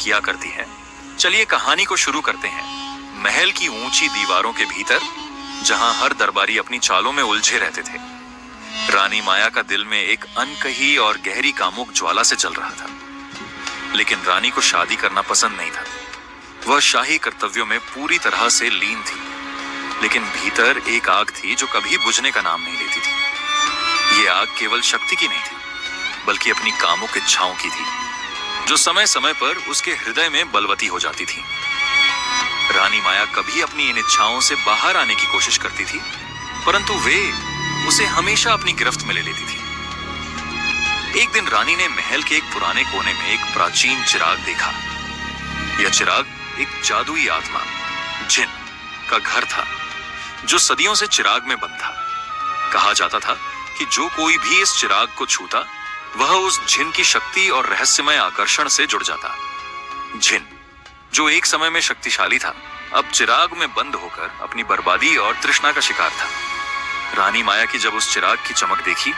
किया करती है। चलिए कहानी को शुरू करते हैं। महल की ऊंची दीवारों के भीतर, जहां हर दरबारी अपनी चालों में उलझे रहते थे, रानी माया का दिल में एक अनकही और गहरी कामुक ज्वाला से जल रहा था। लेकिन रानी को शादी करना पसंद नहीं था। वह शाही कर्तव्यों में पूरी तरह से लीन थी, लेकिन भीतर एक आग थी जो कभी बुझने का नाम नहीं लेती थी। ये आग केवल शक्ति की नहीं थी, बल्कि अपनी कामुक इच्छाओं की थी, जो समय समय पर उसके हृदय में बलवती हो जाती थी। रानी माया कभी अपनी इन इच्छाओं से बाहर आने की कोशिश करती थी, परंतु वे उसे हमेशा अपनी गिरफ्त में ले लेती थी। एक दिन रानी ने महल के एक पुराने कोने में एक प्राचीन चिराग देखा। यह चिराग एक जादुई आत्मा, जिन का घर था, जो सदियों से चिराग में बंद था। कहा जाता था कि जो कोई भी इस चिराग को छूता, वह उस जिन की शक्ति और रहस्यमय आकर्षण से जुड़ जाता। जिन, जो एक समय में शक्तिशाली था, अब चिराग में बंद होकर अपनी बर्बादी और तृष्णा का शिकार था। रानी माया की जब उस चिराग की चमक देखी,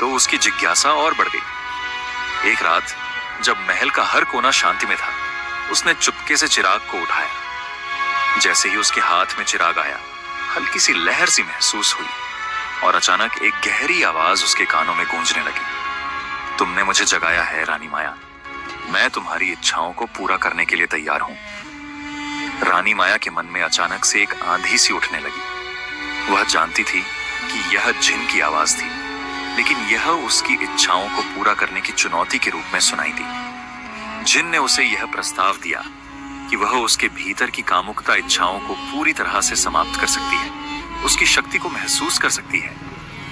तो उसकी जिज्ञासा और बढ़ गई। एक रात जब महल का हर कोना शांति में था, उसने चुपके से चिराग को उठाया। जैसे ही उसके हाथ में चिराग आया, हल्की सी लहर सी महसूस हुई और अचानक एक गहरी आवाज उसके कानों में गूंजने लगी। तुमने मुझे जगाया है रानी माया, मैं तुम्हारी इच्छाओं को पूरा करने के लिए तैयार हूं। रानी माया के मन में अचानक से एक आंधी सी उठने लगी। वह जानती थी कि यह जिन की आवाज थी, लेकिन यह उसकी इच्छाओं को पूरा करने की चुनौती के रूप में सुनाई दी। जिन ने उसे यह प्रस्ताव दिया कि वह उसके भीतर की कामुकता इच्छाओं को पूरी तरह से समाप्त कर सकती है, उसकी शक्ति को महसूस कर सकती है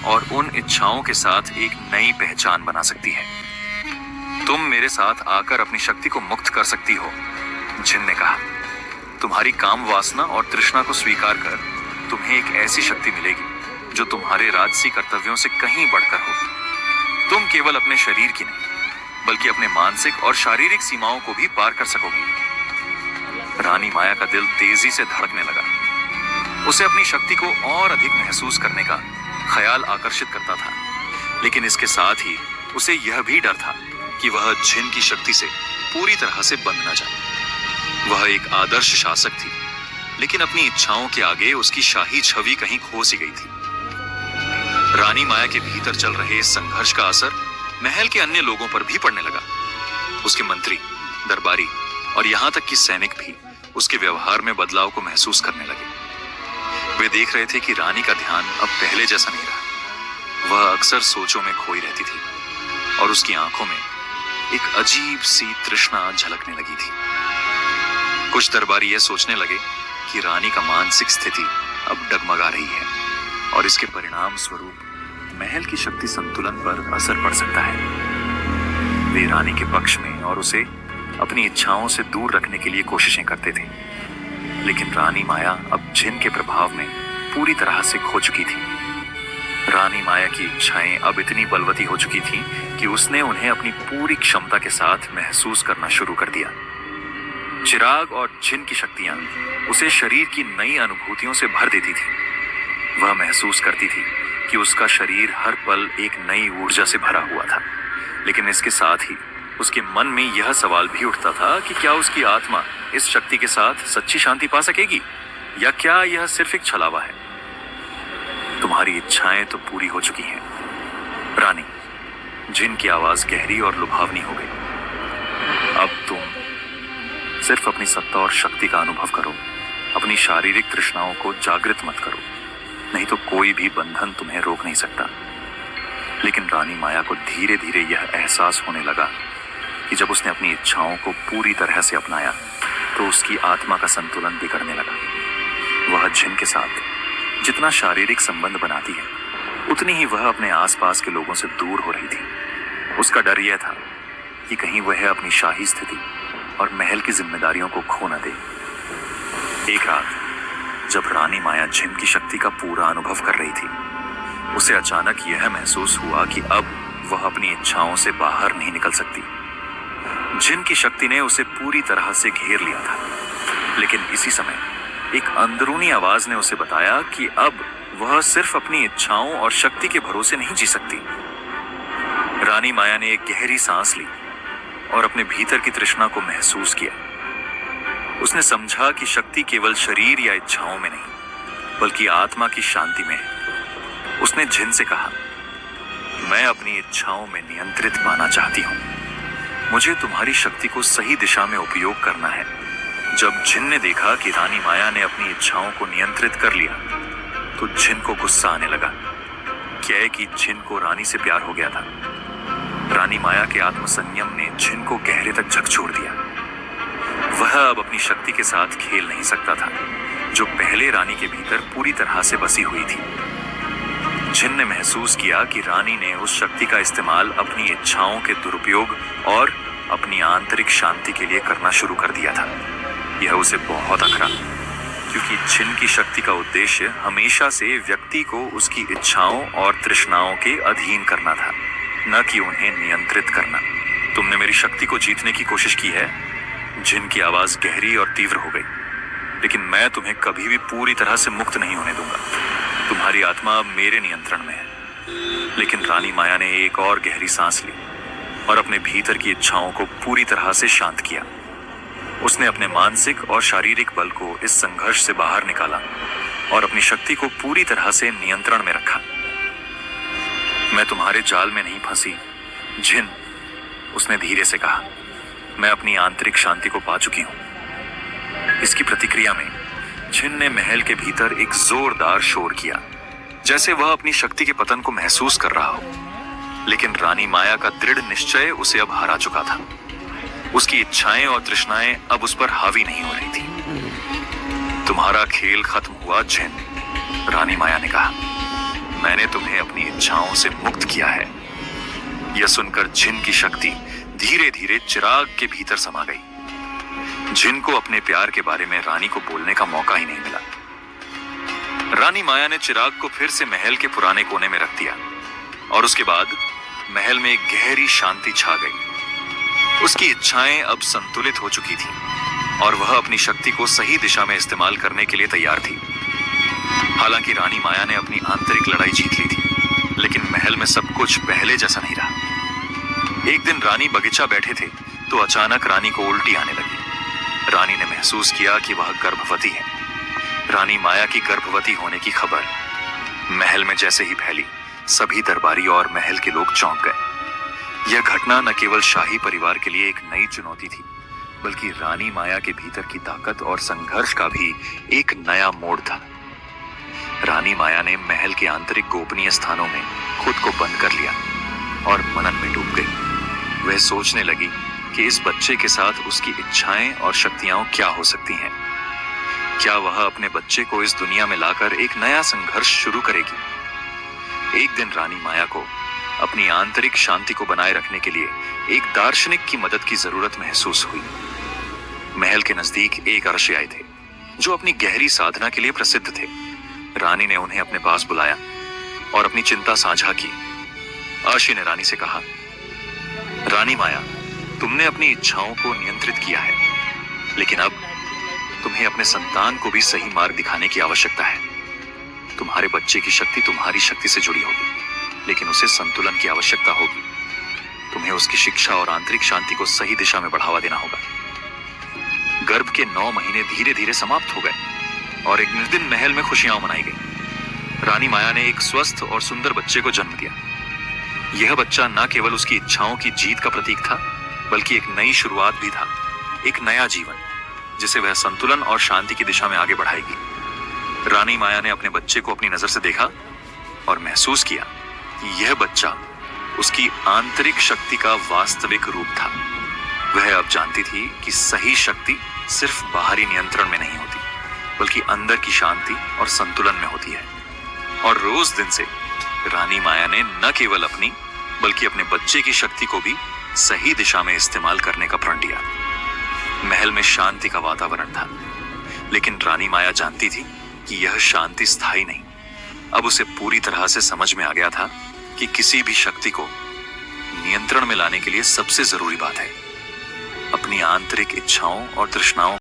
और उन इच्छाओं के साथ एक नई पहचान बना सकती है। तुम मेरे साथ आकर अपनी शक्ति को मुक्त कर सकती हो, जिन ने कहा। तुम्हारी काम वासना और तृष्णा को स्वीकार कर तुम्हें एक ऐसी शक्ति मिलेगी जो तुम्हारे राजसी कर्तव्यों से कहीं बढ़कर होगी। तुम केवल अपने शरीर की नहीं, बल्कि अपने मानसिक और शारीरिक सीमाओं को भी पार कर सकोगी। रानी माया का दिल तेजी से धड़कने लगा। उसे अपनी शक्ति को और अधिक महसूस करने का ख्याल आकर्षित करता था, लेकिन इसके साथ ही उसे यह भी डर था कि वह जिन की शक्ति से पूरी तरह से बंध न जाए। वह एक आदर्श शासक थी, लेकिन अपनी इच्छाओं के आगे उसकी शाही छवि कहीं खो सी गई थी। रानी माया के भीतर चल रहे इस संघर्ष का असर महल के अन्य लोगों पर भी पड़ने लगा। उसके मंत्री, दरबारी और यहाँ तक कि सैनिक भी उसके व्यवहार में बदलाव को महसूस करने लगे। वे देख रहे थे कि रानी का ध्यान अब पहले जैसा नहीं रहा। वह अक्सर सोचों में खोई रहती थी और उसकी आंखों में एक अजीब सी तृष्णा झलकने लगी थी। कुछ दरबारी यह सोचने लगे कि रानी का मानसिक स्थिति अब डगमगा रही है और इसके परिणाम स्वरूप महल की शक्ति संतुलन पर असर पड़ सकता है। वे रानी के पक्ष में और उसे अपनी इच्छाओं से दूर रखने के लिए कोशिशें करते थे, लेकिन रानी माया अब जिन के प्रभाव में पूरी तरह से खो चुकी थी। रानी माया की इच्छाएं अब इतनी बलवती हो चुकी थीं कि उसने उन्हें अपनी पूरी क्षमता के साथ महसूस करना शुरू कर दिया। चिराग और जिन की शक्तियां उसे शरीर की नई अनुभूतियों से भर देती थी। वह महसूस करती थी कि उसका शरीर हर पल एक नई ऊर्जा से भरा हुआ था, लेकिन इसके साथ ही उसके मन में यह सवाल भी उठता था कि क्या उसकी आत्मा इस शक्ति के साथ सच्ची शांति पा सकेगी, या क्या यह सिर्फ एक छलावा है। तुम्हारी इच्छाएं तो पूरी हो चुकी हैं रानी, जिन की आवाज गहरी और लुभावनी हो गई। अब तुम सिर्फ अपनी सत्ता और शक्ति का अनुभव करो। अपनी शारीरिक तृष्णाओं को जागृत मत करो, नहीं तो कोई भी बंधन तुम्हें रोक नहीं सकता। लेकिन रानी माया को धीरे धीरे यह एहसास होने लगा कि जब उसने अपनी इच्छाओं को पूरी तरह से अपनाया, तो उसकी आत्मा का संतुलन बिगड़ने लगा। वह जिन के साथ जितना शारीरिक संबंध बनाती है, उतनी ही वह अपने आसपास के लोगों से दूर हो रही थी। उसका डर यह था कि कहीं वह अपनी शाही स्थिति और महल की जिम्मेदारियों को खो न दे। एक रात जब रानी माया जिन की शक्ति का पूरा अनुभव कर रही थी, उसे अचानक यह महसूस हुआ कि अब वह अपनी इच्छाओं से बाहर नहीं निकल सकती। जिन की शक्ति ने उसे पूरी तरह से घेर लिया था, लेकिन इसी समय एक अंदरूनी आवाज ने उसे बताया कि अब वह सिर्फ अपनी इच्छाओं और शक्ति के भरोसे नहीं जी सकती। रानी माया ने एक गहरी सांस ली और अपने भीतर की तृष्णा को महसूस किया। उसने समझा कि शक्ति केवल शरीर या इच्छाओं में नहीं, बल्कि आत्मा की शांति में है। उसने जिन से कहा, मैं अपनी इच्छाओं में नियंत्रित पाना चाहती हूँ। मुझे तुम्हारी शक्ति को सही दिशा में उपयोग करना है। जब जिन ने देखा कि रानी माया ने अपनी इच्छाओं को नियंत्रित कर लिया, तो जिन को गुस्सा आने लगा। क्या है कि जिन को रानी से प्यार हो गया था। रानी माया के आत्मसंयम ने जिन को गहरे तक झकझोर दिया। वह अब अपनी शक्ति के साथ खेल नहीं सकता था, जो पहले रानी के भीतर पूरी तरह से बसी हुई थी। जिन ने महसूस किया कि रानी ने उस शक्ति का इस्तेमाल अपनी इच्छाओं के दुरुपयोग और अपनी आंतरिक शांति के लिए करना शुरू कर दिया था। यह उसे बहुत अखरा, क्योंकि जिन की शक्ति का उद्देश्य हमेशा से व्यक्ति को उसकी इच्छाओं और तृष्णाओं के अधीन करना था, न कि उन्हें नियंत्रित करना। तुमने मेरी शक्ति को जीतने की कोशिश की है। जिन की आवाज गहरी और तीव्र हो गई। लेकिन मैं तुम्हें कभी भी पूरी तरह से मुक्त नहीं होने दूंगा। तुम्हारी आत्मा अब मेरे नियंत्रण में है। लेकिन रानी माया ने एक और गहरी सांस ली और अपने भीतर की इच्छाओं को पूरी तरह से शांत किया। उसने अपने मानसिक और शारीरिक बल को इस संघर्ष से बाहर निकाला और अपनी शक्ति को पूरी तरह से नियंत्रण में रखा। मैं तुम्हारे जाल में नहीं फंसी, जिन, उसने धीरे से कहा। मैं अपनी आंतरिक शांति को पा चुकी हूं। इसकी प्रतिक्रिया में जिन ने महल के भीतर एक जोरदार शोर किया, जैसे वह अपनी शक्ति के पतन को महसूस कर रहा हो। लेकिन रानी माया का दृढ़ निश्चय उसे अब हरा चुका था। उसकी इच्छाएं और तृष्णाएं अब उस पर हावी नहीं हो रही थी। तुम्हारा खेल खत्म हुआ जिन, रानी माया ने कहा। मैंने तुम्हें अपनी इच्छाओं से मुक्त किया है। यह सुनकर जिन की शक्ति धीरे धीरे चिराग के भीतर समा गई। जिन को अपने प्यार के बारे में रानी को बोलने का मौका ही नहीं मिला। रानी माया ने चिराग को फिर से महल के पुराने कोने में रख दिया और उसके बाद महल में एक गहरी शांति छा गई। उसकी इच्छाएं अब संतुलित हो चुकी थीं और वह अपनी शक्ति को सही दिशा में इस्तेमाल करने के लिए तैयार थी। हालांकि रानी माया ने अपनी आंतरिक लड़ाई जीत ली थी, लेकिन महल में सब कुछ पहले जैसा नहीं रहा। एक दिन रानी बगीचा बैठे थे तो अचानक रानी को उल्टी आने लगी। रानी ने महसूस किया कि वह गर्भवती है। रानी माया की गर्भवती होने की खबर महल में जैसे ही फैली, सभी दरबारी और महल के लोग चौंक गए। यह घटना न केवल शाही परिवार के लिए एक नई चुनौती थी, बल्कि रानी माया के भीतर की ताकत और संघर्ष का भी एक नया मोड़ था। रानी माया ने महल के आंतरिक गोपनीय स्थानों में खुद को बंद कर लिया और मनन में डूब गई। वह सोचने लगी कि इस बच्चे के साथ उसकी इच्छाएं और शक्तियां क्या हो सकती हैं। क्या वह अपने बच्चे को इस दुनिया में लाकर एक नया संघर्ष शुरू करेगी? एक दिन रानी माया को अपनी आंतरिक शांति को बनाए रखने के लिए एक दार्शनिक की मदद की जरूरत महसूस हुई। महल के नजदीक एक अर्शी आए थे जो अपनी गहरी साधना के लिए प्रसिद्ध थे। रानी ने उन्हें अपने पास बुलाया और अपनी चिंता साझा की। अर्शी ने रानी से कहा, रानी माया, तुमने अपनी इच्छाओं को नियंत्रित किया है, लेकिन अब तुम्हें अपने संतान को भी सही मार्ग दिखाने की आवश्यकता है। तुम्हारे बच्चे की शक्ति तुम्हारी शक्ति से जुड़ी होगी, लेकिन उसे संतुलन की आवश्यकता होगी। तुम्हें उसकी शिक्षा और आंतरिक शांति को सही दिशा में बढ़ावा देना होगा। गर्भ के 9 महीने धीरे धीरे समाप्त हो गए और एक निर्दिन महल में खुशियां मनाई गई। रानी माया ने एक स्वस्थ और सुंदर बच्चे को जन्म दिया। यह बच्चा न केवल उसकी इच्छाओं की जीत का प्रतीक था, बल्कि एक नई शुरुआत भी था, एक नया जीवन जिसे वह संतुलन और शांति की दिशा में आगे बढ़ाएगी। रानी माया ने अपने बच्चे को अपनी नजर से देखा और महसूस किया कि यह बच्चा उसकी आंतरिक शक्ति का वास्तविक रूप था। वह अब जानती थी कि सही शक्ति सिर्फ बाहरी नियंत्रण में नहीं होती, बल्कि अंदर की शांति और संतुलन में होती है। और रोज दिन से रानी माया ने न केवल अपनी बल्कि अपने बच्चे की शक्ति को भी सही दिशा में इस्तेमाल करने का प्रण लिया। महल में शांति का वातावरण था, लेकिन रानी माया जानती थी कि यह शांति स्थायी नहीं। अब उसे पूरी तरह से समझ में आ गया था कि किसी भी शक्ति को नियंत्रण में लाने के लिए सबसे जरूरी बात है अपनी आंतरिक इच्छाओं और तृष्णाओं